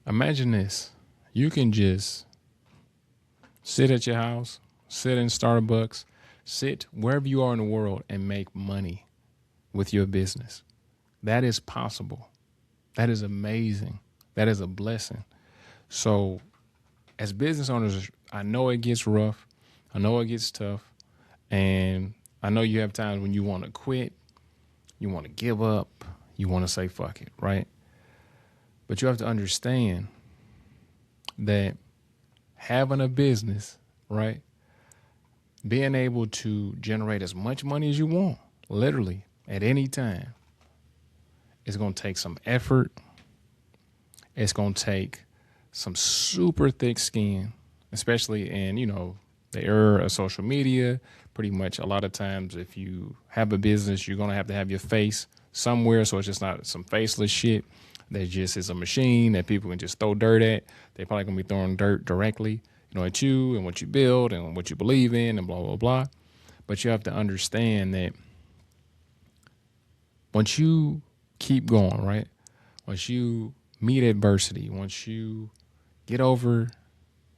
Imagine this. You can just sit at your house, sit in Starbucks, sit wherever you are in the world and make money with your business. That is possible. That is amazing. That is a blessing. So, as business owners, I know it gets rough. I know it gets tough. And I know you have times when you want to quit, you want to give up, you want to say fuck it, right? But you have to understand that having a business, right? Being able to generate as much money as you want, literally at any time, it's going to take some effort. It's going to take some super thick skin, especially in, the era of social media. Pretty much a lot of times if you have a business, you're going to have your face somewhere. So it's just not some faceless shit that just is a machine that people can just throw dirt at. They probably going to be throwing dirt directly, at you and what you build and what you believe in and blah, blah, blah. But you have to understand that once you keep going, right? Once you meet adversity, once you get over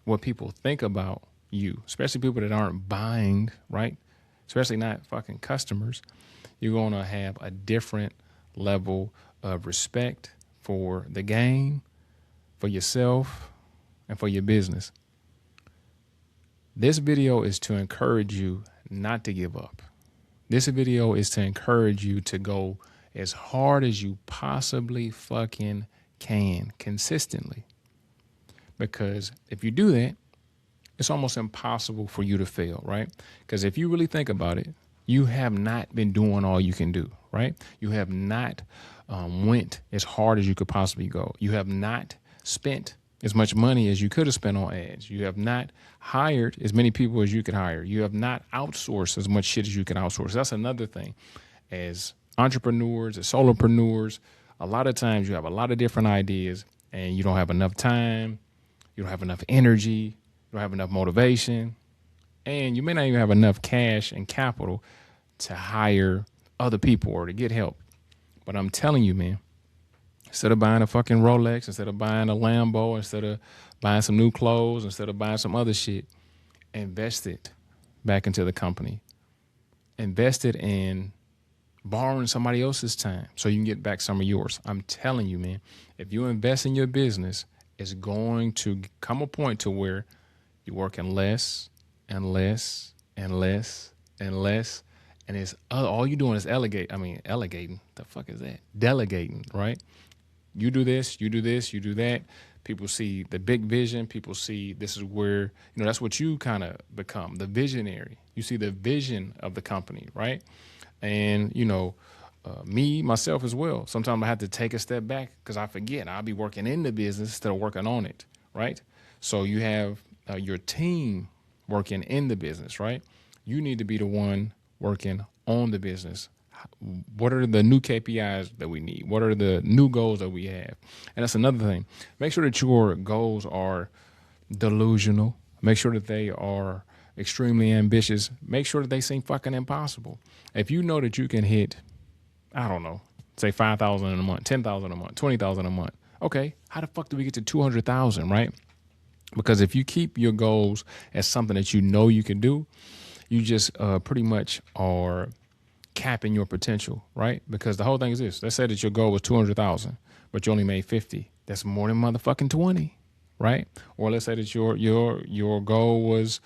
what people think about you, especially people that aren't buying, right? Especially not fucking customers, you're going to have a different level of respect for the game, for yourself, and for your business. This video is to encourage you not to give up. This video is to encourage you to go as hard as you possibly fucking can consistently. Because if you do that, it's almost impossible for you to fail, right? Because if you really think about it, you have not been doing all you can do, right? You have not went as hard as you could possibly go. You have not spent as much money as you could have spent on ads. You have not hired as many people as you could hire. You have not outsourced as much shit as you can outsource. That's another thing. As entrepreneurs, as solopreneurs, a lot of times you have a lot of different ideas and you don't have enough time. You don't have enough energy. You don't have enough motivation. And you may not even have enough cash and capital to hire other people or to get help. But I'm telling you, man, instead of buying a fucking Rolex, instead of buying a Lambo, instead of buying some new clothes, instead of buying some other shit, invest it back into the company. Invest it in borrowing somebody else's time so you can get back some of yours. I'm telling you, man, if you invest in your business, it's going to come a point to where you're working less and less and less and less. And it's all you're doing is delegating. The fuck is that? Delegating, right? You do this, you do this, you do that. People see the big vision. People see this is where, that's what you kind of become, the visionary. You see the vision of the company, right? And, me, myself as well. Sometimes I have to take a step back because I forget. I'll be working in the business instead of working on it, right? So you have your team working in the business, right? You need to be the one working on the business. What are the new KPIs that we need? What are the new goals that we have? And that's another thing. Make sure that your goals are delusional. Make sure that they are extremely ambitious. Make sure that they seem fucking impossible. If you know that you can hit, I don't know, say 5,000 in a month, 10,000 a month, 20,000 a month. Okay, how the fuck do we get to 200,000, right? Because if you keep your goals as something that you know you can do, you just pretty much are capping your potential, right? Because the whole thing is this. Let's say that your goal was 200,000, but you only made 50. That's more than motherfucking 20, right? Or let's say that your goal was,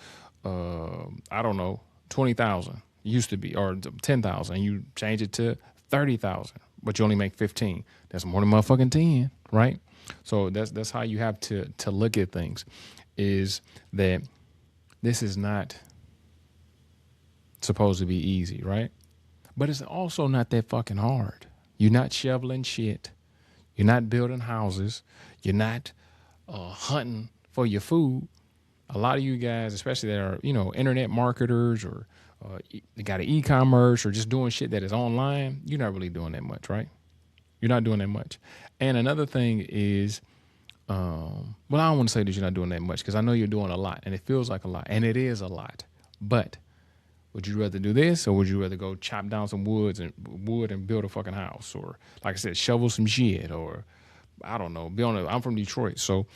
I don't know, 20,000 used to be, or 10,000, and you change it to 30,000, but you only make 15. That's more than motherfucking 10, right? So that's how you have to look at things, is that this is not supposed to be easy, right? But it's also not that fucking hard. You're not shoveling shit. You're not building houses. You're not hunting for your food. A lot of you guys, especially that are, internet marketers or they got an e-commerce or just doing shit that is online, you're not really doing that much, right? You're not doing that much. And another thing is, well, I don't want to say that you're not doing that much because I know you're doing a lot and it feels like a lot and it is a lot. But would you rather do this, or would you rather go chop down some wood and build a fucking house, or like I said, shovel some shit, or I don't know, I'm from Detroit, so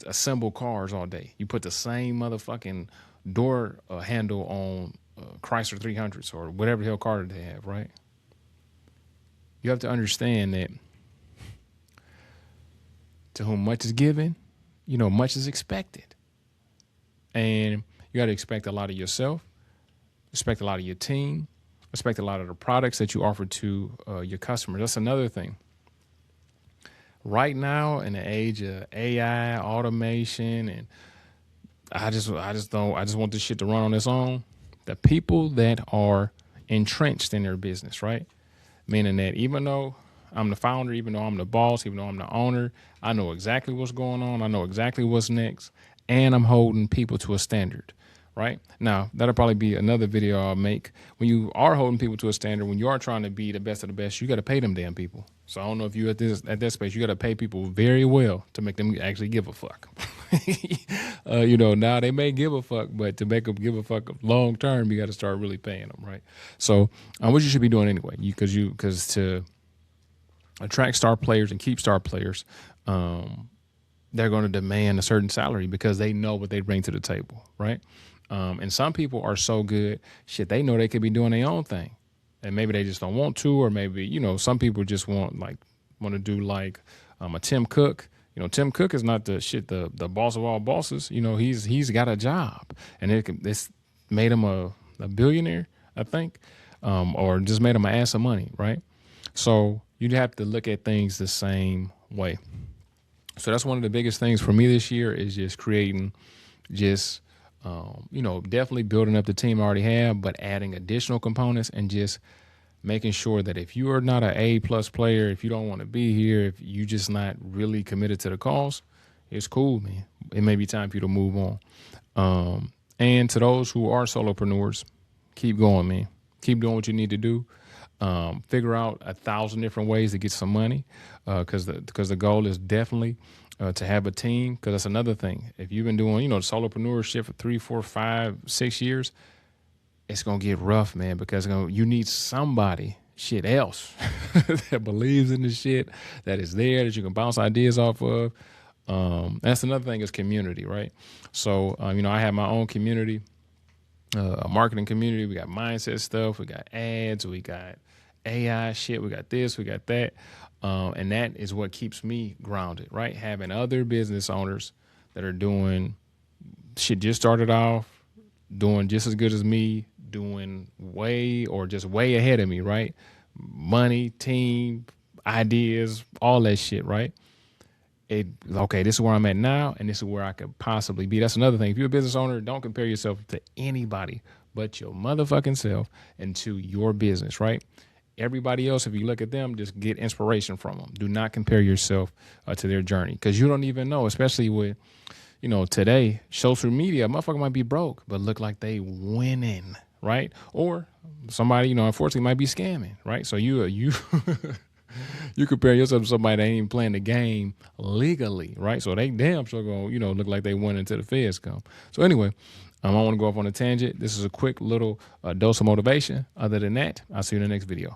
assemble cars all day. You put the same motherfucking door handle on Chrysler 300s or whatever the hell car they have, right? You have to understand that to whom much is given, much is expected. And you got to expect a lot of yourself, expect a lot of your team, expect a lot of the products that you offer to your customers. That's another thing. Right now, in the age of AI, automation, and I just want this shit to run on its own. The people that are entrenched in their business, right? Meaning that even though I'm the founder, even though I'm the boss, even though I'm the owner, I know exactly what's going on. I know exactly what's next. And I'm holding people to a standard, right? Now, that'll probably be another video I'll make. When you are holding people to a standard, when you are trying to be the best of the best, you got to pay them damn people. So I don't know if you at that space, you got to pay people very well to make them actually give a fuck. Now they may give a fuck, but to make them give a fuck long term, you got to start really paying them, right? So what you should be doing anyway, because to attract star players and keep star players, they're going to demand a certain salary because they know what they bring to the table, right? And some people are so good, shit, they know they could be doing their own thing, and maybe they just don't want to, or maybe some people just want to do like a Tim Cook. Tim Cook is not the boss of all bosses. He's got a job, and it's made him a billionaire, I think, or just made him an ass of money, right? So you'd have to look at things the same way. So that's one of the biggest things for me this year is just creating, definitely building up the team I already have, but adding additional components and just making sure that if you are not an A+ player, if you don't want to be here, if you just not really committed to the cause, it's cool, man. It may be time for you to move on. And to those who are solopreneurs, keep going, man. Keep doing what you need to do. Figure out 1,000 different ways to get some money, because the goal is definitely to have a team. Because that's another thing. If you've been doing solopreneurship for 3, 4, 5, 6 years, it's gonna get rough, man. Because you need somebody else that believes in the shit, that is there, that you can bounce ideas off of. That's another thing is community, right? So I have my own community. A marketing community. We got mindset stuff. We got ads. We got AI shit. We got this. We got that. And that is what keeps me grounded, right? Having other business owners that are doing shit, just started off, doing just as good as me, doing way ahead of me, right? Money, team, ideas, all that shit, right? Okay, this is where I'm at now, and this is where I could possibly be. That's another thing. If you're a business owner, don't compare yourself to anybody but your motherfucking self and to your business, right? Everybody else, if you look at them, just get inspiration from them. Do not compare yourself to their journey, because you don't even know, especially with, today, social media, a motherfucker might be broke, but look like they winning, right? Or somebody, unfortunately might be scamming, right? So you you compare yourself to somebody that ain't even playing the game legally, right? So they damn sure gonna, look like they went until the feds come. So anyway, I want to go off on a tangent. This is a quick little dose of motivation. Other than that, I'll see you in the next video.